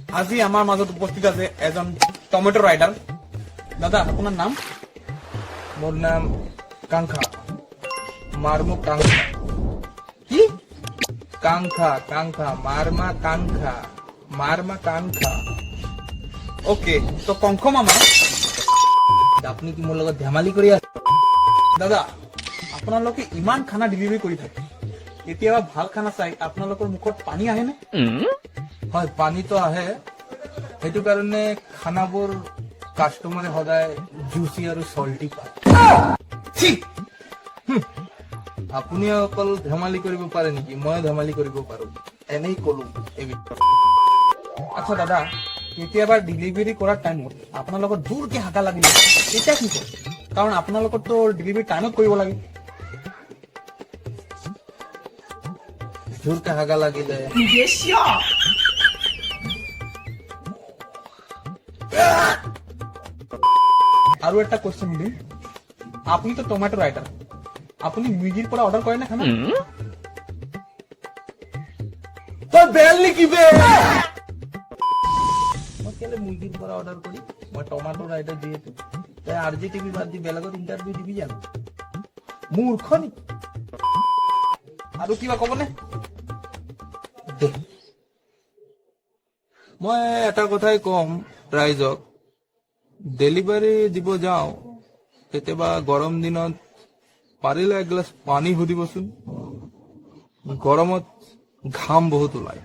আজি আমাৰ মাজত উপস্থিত আছে এজন টমেটো ৰাইডাৰ। দাদা আপোনাৰ নাম? মোর নাম কাঙ্খা, মারমু কাঙ্খা। কি? কাঙ্খা কাঙ্খা মারমা কাঙ্খা, মারমা কাঙ্খা। ওকে, তো কংখ মামা। আপনি কি মোর লগত ধেমালি কৰি আছে? দাদা আপোনালোকে ইমান খানা ডেলিভাৰী কৰি থাকে, কেতিয়াবা ভাল খানা চাই আপোনালোকৰ মুখত পানী আহেনে? হয়, পানীতো আহে। সেইটো কাৰণে খানাবোৰ কাষ্টমাৰে সদায় জুচি আৰু সল্টি পায়। ঠিক। আপুনি অকল ধেমালি কৰিব পাৰে নেকি? মই ধেমালি কৰিব পাৰো, এনেই কলো এইবিলাক। আচ্ছা দাদা, কেতিয়াবা ডেলিভাৰী কৰাৰ টাইমত আপোনালোকৰ জোৰকে হাকা লাগিলে তেতিয়া কি কৰে? কাৰণ আপোনালোকৰতো ডেলিভাৰী টাইমত কৰিব লাগে। জোৰকে হাগা লাগিলে আৰু এটা কোৱেশ্চন সুধিম, আপুনি তো টমেটো ৰাইডাৰ, আপুনি মুৰ্গীৰ পৰা অৰ্ডাৰ কৰে নে খানা? তই বেল নেকি বে? মই কেলে মুৰ্গীৰ পৰা অৰ্ডাৰ কৰি, মই টমাটো ৰাইডাৰ যিহেতু। তই আৰজি টিভি বাদ দি বেলেগত ইণ্টাৰভিউ দিবি জানো? মূৰ্খ নেকি? আৰু কিবা ক'বনে? দে, মই এটা কথাই কম ৰাইজক, ডেলিভাৰী দিব যাওঁ কেতিয়াবা গৰম দিনত পাৰিলে এগিলাচ পানী সুধিবচোন। গৰমত ঘাম বহুত ওলায়।